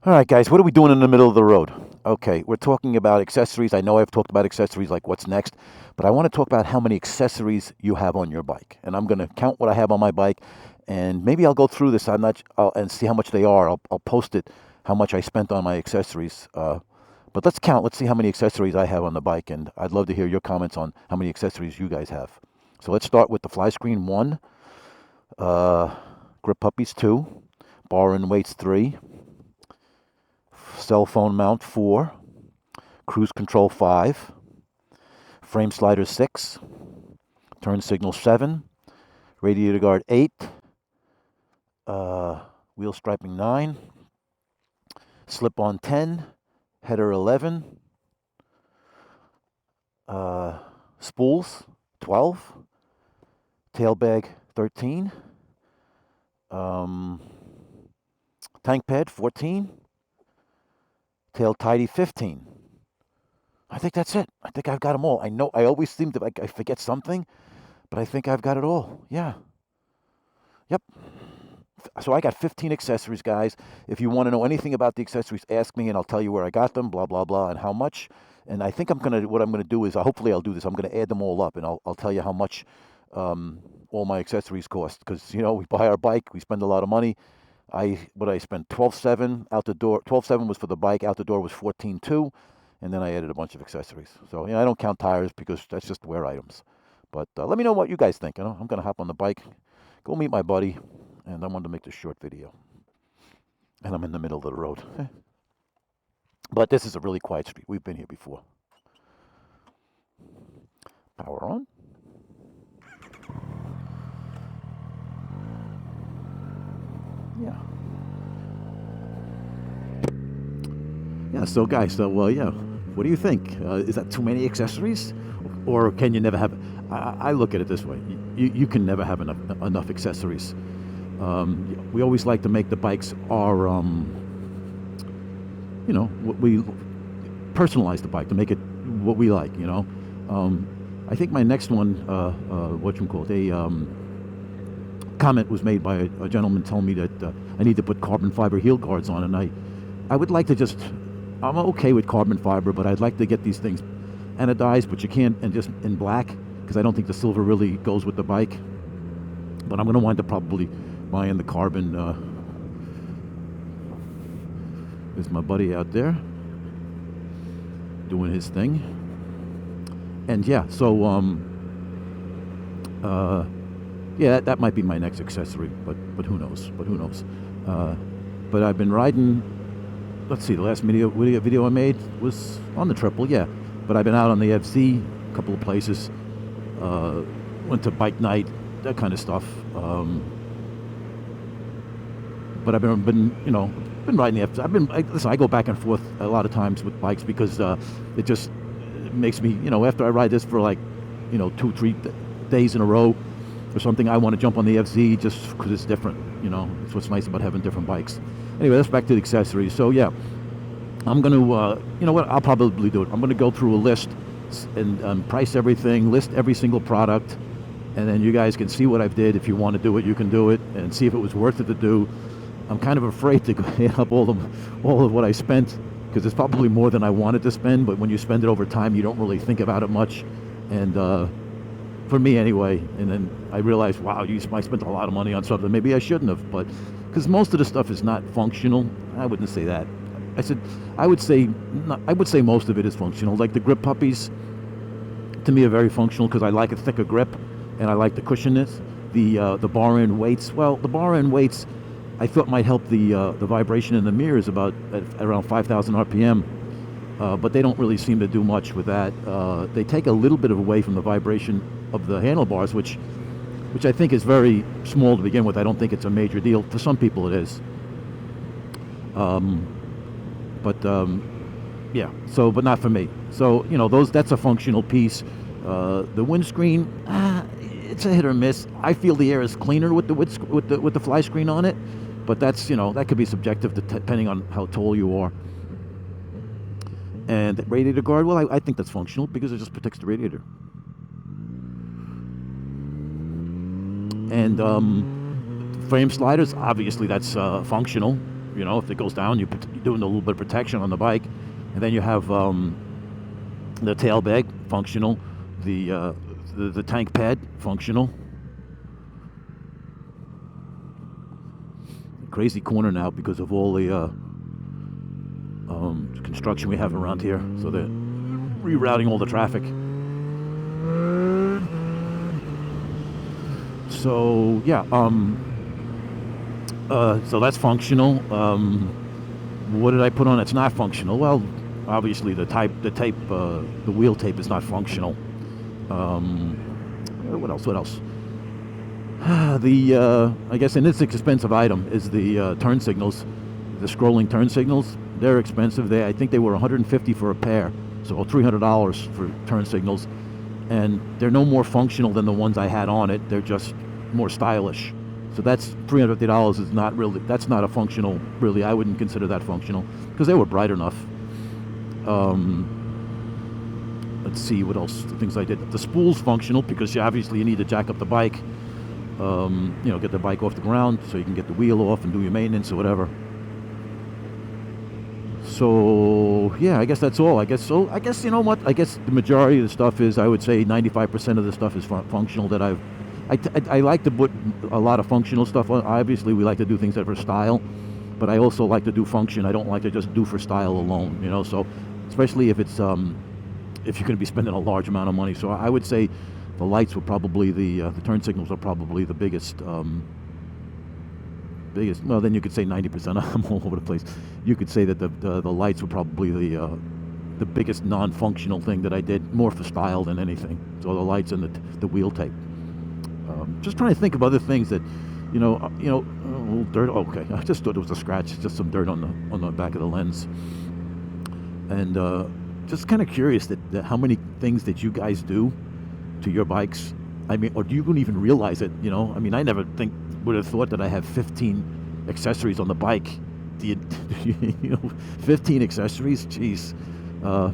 All right, guys, what are we doing in the middle of the road? Okay, we're talking about accessories. I know I've talked about accessories, like what's next, but I want to talk about how many accessories you have on your bike. And I'm going to count what I have on my bike, and maybe I'll go through this. And see how much they are. I'll post it, how much I spent on my accessories. But let's count. Let's see how many accessories I have on the bike, and I'd love to hear your comments on how many accessories you guys have. So let's start with the fly screen one, uh, grip puppies two, bar and weights three, cell phone mount 4, cruise control 5, frame slider 6, turn signal 7, radiator guard 8, uh, wheel striping 9, slip on 10, header 11, uh, spools 12, tail bag 13, um, tank pad 14, tail tidy 15. I think that's it. I think I've got them all. I know I always seem to like I forget something, but I think I've got it all. Yeah. Yep. So I got 15 accessories, guys. If you want to know anything about the accessories, ask me and I'll tell you where I got them, blah blah blah, and how much. And I think what I'm gonna do is hopefully I'll do this. I'm gonna add them all up and I'll tell you how much all my accessories cost because we buy our bike, we spend a lot of money. I spent 12.7 out the door. 12.7 was for the bike. Out the door was 14.2, and then I added a bunch of accessories. So I don't count tires because that's just wear items. But let me know what you guys think. I'm gonna hop on the bike, go meet my buddy, and I wanted to make this short video. And I'm in the middle of the road. But this is a really quiet street. We've been here before. Power on. Yeah. Yeah. So guys, yeah. What do you think? Is that too many accessories, or can you never have? I look at it this way: you can never have enough accessories. We always like to make the bikes our, we personalize the bike to make it what we like. I think my next one, what you call it, a comment was made by a gentleman telling me that I need to put carbon fiber heel guards on, and I would like to just, I'm okay with carbon fiber, but I'd like to get these things anodized, but you can't, and just in black, because I don't think the silver really goes with the bike. But I'm going to wind up probably buying the carbon. There's my buddy out there doing his thing. And yeah, so yeah, that might be my next accessory, but who knows? But I've been riding. Let's see, the last video I made was on the triple, yeah. But I've been out on the FZ, a couple of places. Went to bike night, that kind of stuff. But I've been riding the FZ. Listen, I go back and forth a lot of times with bikes because it just makes me, after I ride this for like, 2-3 days in a row or something, I want to jump on the FZ just because it's different. It's what's nice about having different bikes. Anyway, that's back to the accessories. So yeah, I'm going to, I'll probably do it. I'm going to go through a list and price everything, list every single product, and then you guys can see what I've did. If you want to do it, you can do it, and see if it was worth it to do. I'm kind of afraid to add up all of what I spent because it's probably more than I wanted to spend. But when you spend it over time, you don't really think about it much. And for me, anyway. And then I realized, wow, I spent a lot of money on something maybe I shouldn't have. But because most of the stuff is not functional, I wouldn't say that. I would say most of it is functional. Like the grip puppies, to me, are very functional because I like a thicker grip and I like the cushioniness. The bar end weights. Well, the bar end weights, I thought might help the vibration in the mirrors at around 5,000 RPM, but they don't really seem to do much with that. They take a little bit away from the vibration of the handlebars, which I think is very small to begin with. I don't think it's a major deal. For some people, it is. Yeah. So, but not for me. So that's a functional piece. The windscreen, it's a hit or miss. I feel the air is cleaner with the fly screen on it. But that's, that could be subjective depending on how tall you are. And the radiator guard, well, I think that's functional because it just protects the radiator. And frame sliders, obviously that's functional. You know, if it goes down, you're doing a little bit of protection on the bike. And then you have the tail bag, functional. The tank pad, functional. Crazy corner now because of all the construction we have around here. So they're rerouting all the traffic. So yeah, so that's functional. What did I put on? It's not functional. Well, obviously the wheel tape is not functional. What else? I guess an inexpensive item is the turn signals, the scrolling turn signals. They're expensive. I think they were $150 for a pair, so $300 for turn signals, and they're no more functional than the ones I had on it. They're just more stylish. So that's $350 is not really. That's not a functional. Really, I wouldn't consider that functional because they were bright enough. Let's see what else. The things I did. The spool's functional because obviously you need to jack up the bike. Get the bike off the ground so you can get the wheel off and do your maintenance or whatever. So yeah, I guess that's all. I guess you know what? I guess the majority of the stuff is. I would say 95% of the stuff is functional that I like to put a lot of functional stuff on. Obviously, we like to do things that are for style, but I also like to do function. I don't like to just do for style alone. You know, so especially if it's if you're going to be spending a large amount of money. So I would say the lights were probably the turn signals are probably the biggest. Well, then you could say 90%. I'm all over the place. You could say that the lights were probably the biggest non-functional thing that I did, more for style than anything. So the lights and the wheel tape. Just trying to think of other things that, a little dirt. Okay, I just thought it was a scratch, just some dirt on the back of the lens. And just kind of curious that how many things that you guys do to your bikes. I mean, or do you even realize it? I mean, I never would have thought that I have 15 accessories on the bike. 15 accessories? Jeez.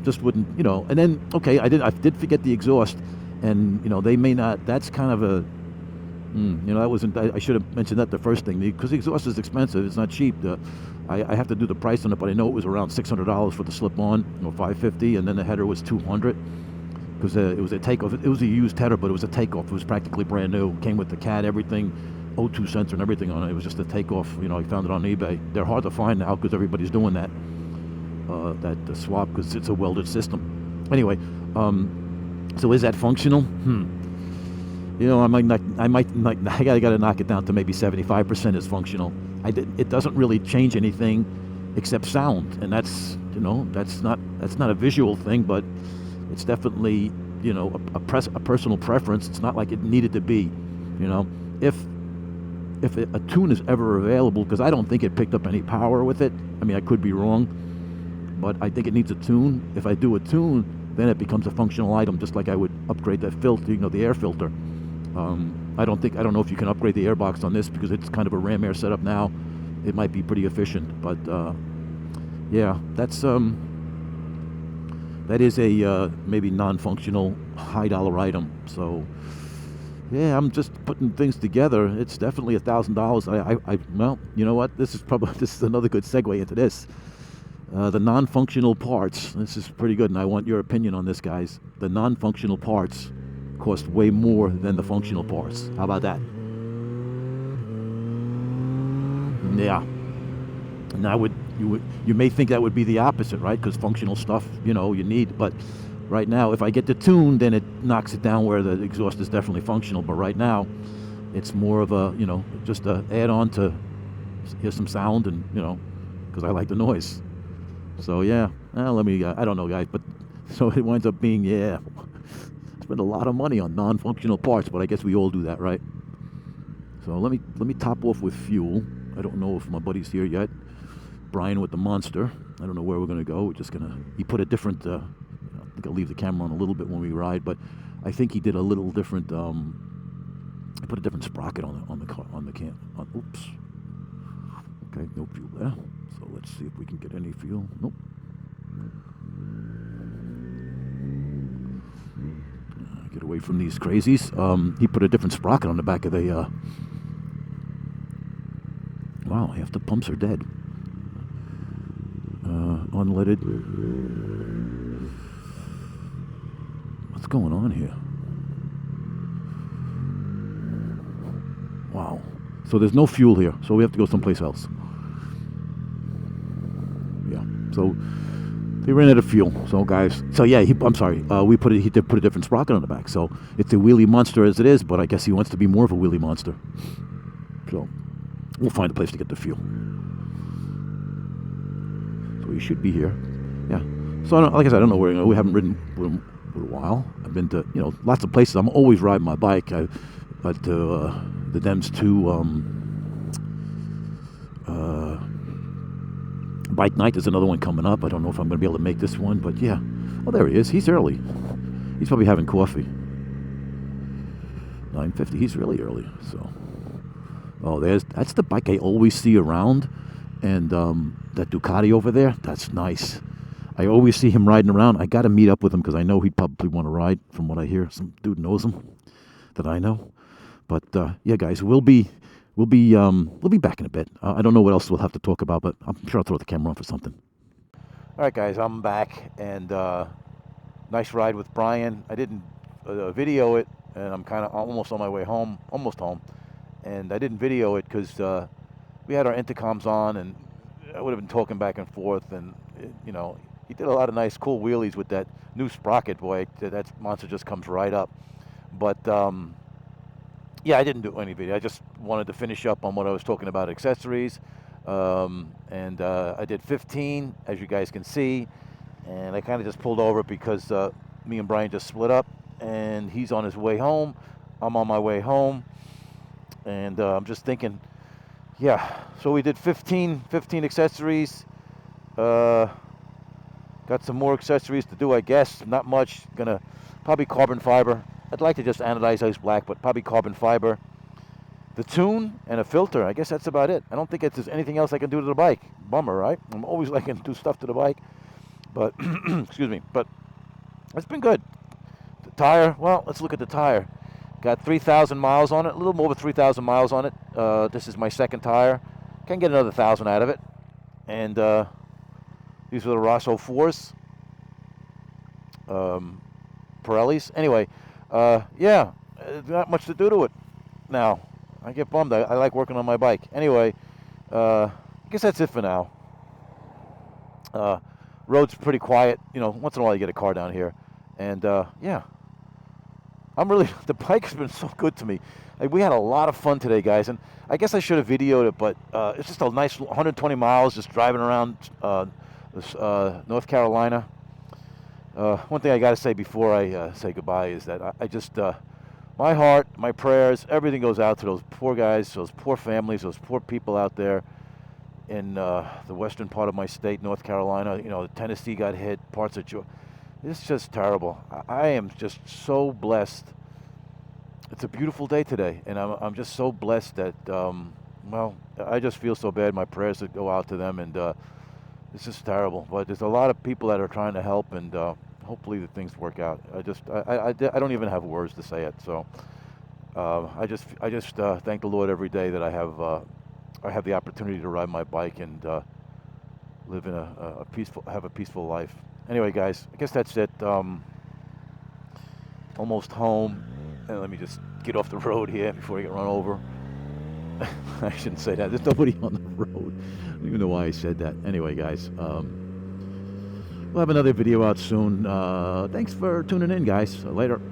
Just wouldn't, And then, okay, I did forget the exhaust, and they may not. That's kind of a, that wasn't. I should have mentioned that the first thing because the exhaust is expensive. It's not cheap. I have to do the price on it, but I know it was around $600 for the slip-on, $550, and then the header was $200. Because it was a takeoff. It was a used header, but it was a takeoff. It was practically brand new. Came with the CAD, everything, O2 sensor and everything on it. It was just a takeoff. I found it on eBay. They're hard to find now because everybody's doing that swap because it's a welded system. Anyway, so is that functional? I gotta knock it down to maybe 75% is functional. It doesn't really change anything except sound, and that's not a visual thing, but it's definitely, a personal preference. It's not like it needed to be, If a tune is ever available, because I don't think it picked up any power with it. I mean, I could be wrong, but I think it needs a tune. If I do a tune, then it becomes a functional item, just like I would upgrade that filter, the air filter. I don't know if you can upgrade the airbox on this because it's kind of a ram air setup now. It might be pretty efficient, but yeah, that is a maybe non-functional high-dollar item. So, yeah, I'm just putting things together. It's definitely $1,000. Well, you know what? This is another good segue into this. The non-functional parts. This is pretty good, and I want your opinion on this, guys. The non-functional parts cost way more than the functional parts. How about that? Yeah. Now you may think that would be the opposite, right? Because functional stuff, you need. But right now, if I get the tune, then it knocks it down where the exhaust is definitely functional. But right now, it's more of a, just a add-on to hear some sound and, because I like the noise. So yeah, I don't know, guys, but so it winds up being, spend a lot of money on non-functional parts, but I guess we all do that, right? So let me top off with fuel. I don't know if my buddy's here yet. Brian with the Monster. I don't know where we're going to go. We're just going to... He put a different... I think I'll leave the camera on a little bit when we ride, but I think he did a little different... I put a different sprocket on the car, on the can. Oops. Okay, no fuel there. So let's see if we can get any fuel. Nope. Get away from these crazies. He put a different sprocket on the back of the... Wow, half the pumps are dead. unleaded. What's going on here? Wow. So there's no fuel here, so we have to go someplace else. Yeah. So they ran out of fuel. So guys, yeah, I'm sorry. He did put a different sprocket on the back. So it's a wheelie monster as it is, but I guess he wants to be more of a wheelie monster. So we'll find a place to get the fuel. So he should be here. Yeah. So like I said, I don't know where. We haven't ridden for a while. I've been to lots of places. I'm always riding my bike. I went to the Dems to Bike night. There's another one coming up. I don't know if I'm going to be able to make this one, but yeah. Oh, there he is. He's early. He's probably having coffee. 9:50. He's really early. So, oh, that's the bike I always see around, and that Ducati over there. That's nice. I always see him riding around. I got to meet up with him because I know he'd probably want to ride. From what I hear, some dude knows him that I know. But yeah, guys, we'll be back in a bit. I don't know what else we'll have to talk about, but I'm sure I'll throw the camera on for something. All right, guys, I'm back, and nice ride with Brian. I didn't video it, and I'm kind of almost on my way home, almost home, and I didn't video it because we had our intercoms on, and I would have been talking back and forth, and he did a lot of nice, cool wheelies with that new sprocket. Boy, that monster just comes right up. But yeah, I didn't do any video. I just wanted to finish up on what I was talking about, accessories. And I did 15, as you guys can see. And I kind of just pulled over because me and Brian just split up. And he's on his way home. I'm on my way home. And I'm just thinking, yeah. So we did 15 accessories. Got some more accessories to do, I guess. Not much. Gonna probably carbon fiber. I'd like to just anodize ice black, but probably carbon fiber. The tune and a filter. I guess that's about it. I don't think there's anything else I can do to the bike. Bummer, right? I'm always liking to do stuff to the bike. But, excuse me. But it's been good. The tire, well, let's look at the tire. Got 3,000 miles on it. A little more than 3,000 miles on it. This is my second tire. Can get another 1,000 out of it. And these are the Rosso 4s. Pirellis. Anyway, yeah, not much to do to it now. I get bummed. I like working on my bike. Anyway, I guess that's it for now. Road's pretty quiet. Once in a while you get a car down here. And, yeah. The bike's been so good to me. We had a lot of fun today, guys. And I guess I should have videoed it, but it's just a nice 120 miles just driving around North Carolina. One thing I got to say before I say goodbye is that I just, my heart, my prayers, everything goes out to those poor guys, those poor families, those poor people out there in the western part of my state, North Carolina. Tennessee got hit, parts of Georgia. It's just terrible. I am just so blessed. It's a beautiful day today, and I'm just so blessed that, well, I just feel so bad. My prayers that go out to them, and it's just terrible. But there's a lot of people that are trying to help, and hopefully the things work out. I don't even have words to say it. So I just thank the Lord every day that I have the opportunity to ride my bike and live in a peaceful life. Anyway, guys, I guess that's it. Almost home. And let me just get off the road here before I get run over. I shouldn't say that. There's nobody on the road. I don't even know why I said that. Anyway, guys, we'll have another video out soon. Thanks for tuning in, guys. Later.